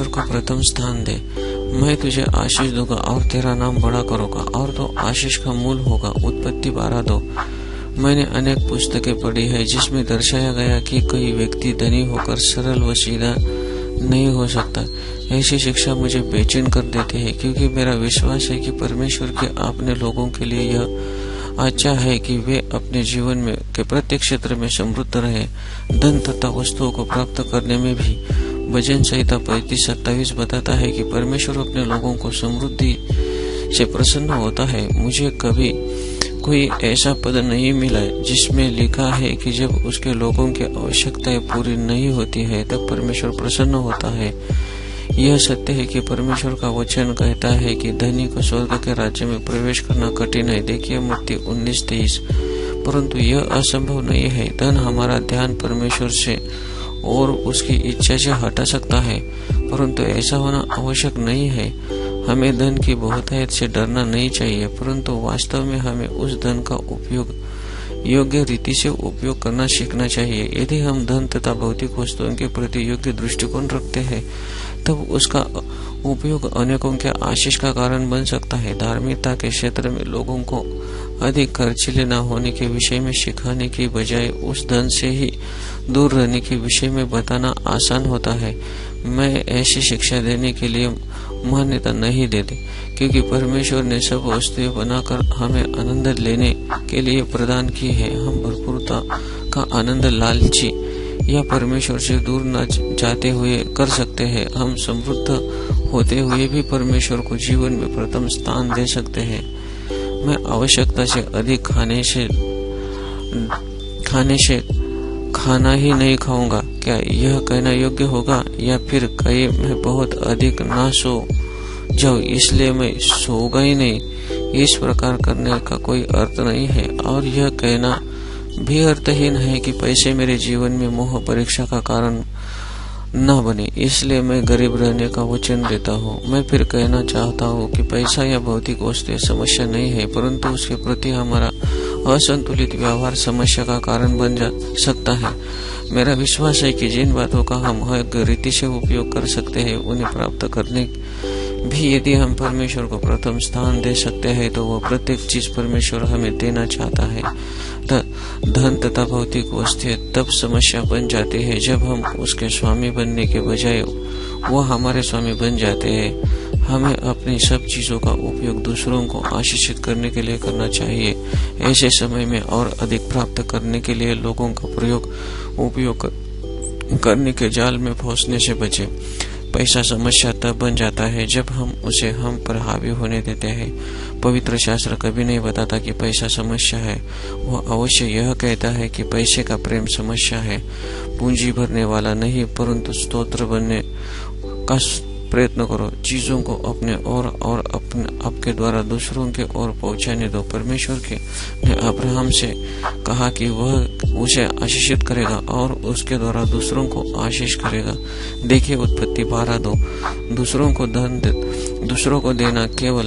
परमेश्वर को प्रथम स्थान दे। मैं तुझे आशीष दूंगा और तेरा नाम बड़ा करूंगा और तो आशीष का मूल होगा। उत्पत्ति 12:2। मैंने अनेक पुस्तकें पढ़ी है जिसमें दर्शाया गया कि कोई व्यक्ति धनी होकर सरल व सीधा नहीं हो सकता। ऐसी शिक्षा मुझे बेचैन कर देती है, क्योंकि मेरा विश्वास है कि परमेश्वर के अपने लोगों के लिए यह अच्छा है कि वे अपने जीवन में के प्रत्येक क्षेत्र में समृद्ध रहे, धन तथा वस्तुओं को प्राप्त करने में भी। भजन संहिता 35:27 बताता है कि परमेश्वर अपने लोगों को समृद्धि से प्रसन्न होता है। मुझे कभी कोई ऐसा पद नहीं मिला जिसमें लिखा है कि जब उसके लोगों की आवश्यकताएं पूरी नहीं होती है तब परमेश्वर प्रसन्न होता है। यह सत्य है कि परमेश्वर का वचन कहता है कि धनी को स्वर्ग के राज्य में प्रवेश करना कठिन है। देखिए मत्ती 19:23। परंतु यह असंभव नहीं है। धन हमारा ध्यान परमेश्वर से और उसकी इच्छा से हटा सकता है, परंतु ऐसा होना आवश्यक नहीं है। हमें धन की बहुतायत से डरना नहीं चाहिए, परंतु वास्तव में हमें उस धन का उपयोग योग्य रीति से उपयोग करना सीखना चाहिए। यदि हम धन तथा भौतिक वस्तुओं के प्रति योग्य दृष्टिकोण रखते हैं तब उसका उपयोग अनेकों के आशीष का कारण बन सकता है। धार्मिकता के क्षेत्र में लोगों को अधिक खर्चीले न होने के विषय में सिखाने की बजाय उस धन से ही दूर रहने के विषय में बताना आसान होता है। मैं ऐसी शिक्षा देने के लिए मान्यता नहीं देती, क्योंकि परमेश्वर ने सब वस्तुएं बनाकर हमें आनंद लेने के लिए प्रदान की है। हम भरपूरता का आनंद लालची या परमेश्वर से दूर न जाते हुए कर सकते हैं। हम समृद्ध होते हुए भी परमेश्वर को जीवन में प्रथम स्थान दे सकते हैं। मैं आवश्यकता से अधिक खाना ही नहीं खाऊंगा, क्या यह कहना योग्य होगा? या फिर कहीं मैं बहुत अधिक ना सो जाऊं इसलिए मैं सोऊंगा ही नहीं। इस प्रकार करने का कोई अर्थ नहीं है, और यह कहना भी अर्थहीन है कि पैसे मेरे जीवन में मोह परीक्षा का कारण न बने, इसलिए मैं गरीब रहने का वचन देता हूँ। मैं फिर कहना चाहता हूँ कि पैसा या भौतिक वस्तुएं समस्या नहीं है, परंतु उसके प्रति हमारा असंतुलित व्यवहार समस्या का कारण बन सकता है। मेरा विश्वास है कि जिन बातों का हम रीति से उपयोग कर सकते हैं उन्हें प्राप्त करने भी यदि हम परमेश्वर को प्रथम स्थान दे सकते हैं तो वह प्रत्येक चीज परमेश्वर हमें देना चाहता है। धन तथा भौतिक वस्तुएं तब समस्या बन जाती है जब हम उसके स्वामी बनने के बजाय वह हमारे स्वामी बन जाते हैं। हमें अपनी सब चीजों का उपयोग दूसरों को आशीषित करने के लिए करना चाहिए। ऐसे समय में और अधिक प्राप्त करने के लिए लोगों का उपयोग करने के जाल में फंसने से बचे। पैसा समस्या तब बन जाता है जब हम उसे हम पर हावी होने देते हैं। पवित्र शास्त्र कभी नहीं बताता कि पैसा समस्या है। वह अवश्य यह कहता है कि पैसे का प्रेम समस्या है। पूंजी भरने वाला नहीं, परंतु स्तोत्र बनने का प्रयत्न करो। चीजों को अपने और आपके द्वारा दूसरों के ओर पहुंचाने दो। परमेश्वर ने अब्राहम से कहा कि वह उसे आशीषित करेगा और उसके द्वारा दूसरों को आशीष करेगा। देखिए उत्पत्ति 12:2। दूसरों को देना केवल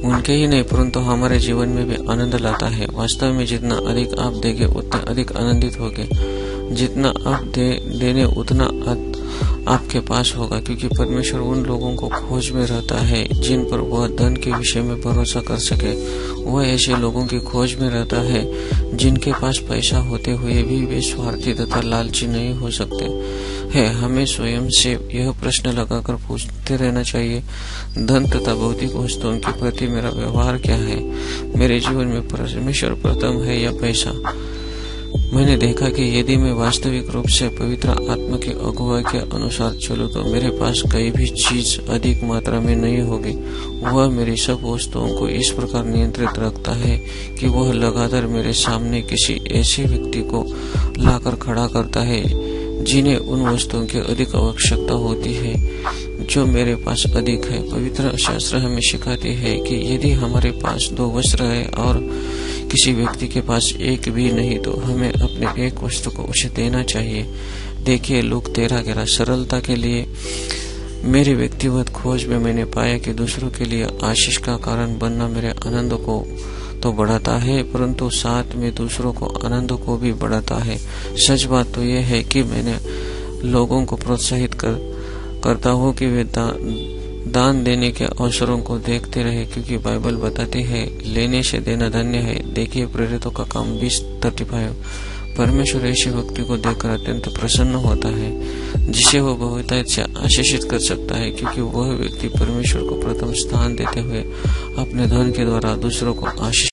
उनके ही नहीं परंतु हमारे जीवन में भी आनंद लाता है। वास्तव में जितना अधिक आप देंगे उतने अधिक आनंदित होंगे। जितना आप देने उतना आपके पास होगा, क्योंकि परमेश्वर उन लोगों को खोज में रहता है जिन पर वह धन के विषय में भरोसा कर सके। वह ऐसे लोगों की खोज में रहता है जिनके पास पैसा होते हुए भी वे स्वार्थी तथा लालची नहीं हो सकते हैं। हमें स्वयं से यह प्रश्न लगाकर पूछते रहना चाहिए, धन तथा भौतिक वस्तुओं के प्रति मेरा व्यवहार क्या है? मेरे जीवन में परमेश्वर प्रथम है या पैसा? मैंने देखा कि यदि मैं वास्तविक रूप से पवित्र आत्मा की अगुवाई के अनुसार चलूं तो मेरे पास कोई भी चीज अधिक मात्रा में नहीं होगी। वह मेरी सब वस्तुओं को इस प्रकार नियंत्रित रखता है कि वह लगातार मेरे सामने किसी ऐसे व्यक्ति को लाकर खड़ा करता है जिन्हें उन वस्तुओं की अधिक आवश्यकता होती है जो मेरे पास अधिक है। पवित्र शास्त्र हमें सिखाती है कि यदि हमारे पास 2 वस्त्र है और किसी व्यक्ति के पास एक भी नहीं तो हमें अपने एक वस्तु को उसे देना चाहिए। देखिए लूक 13:11। सरलता के लिए मेरी व्यक्तिगत खोज में मैंने पाया कि दूसरों के लिए आशीष का कारण बनना मेरे आनंद को तो बढ़ाता है, परंतु साथ में दूसरों को आनंद को भी बढ़ाता है। सच बात तो यह है कि मैंने लोगों को प्रोत्साहित करता हूँ कि वे दान देने के अवसरों को देखते रहे, क्योंकि बाइबल बताती है लेने से देना धन्य है। देखिए प्रेरितों का काम 20:35। परमेश्वर ऐसे व्यक्ति को देखकर अत्यंत प्रसन्न होता है जिसे वह बहुतायत से आशीषित कर सकता है, क्योंकि वह व्यक्ति परमेश्वर को प्रथम स्थान देते हुए अपने धन के द्वारा दूसरों को आशीष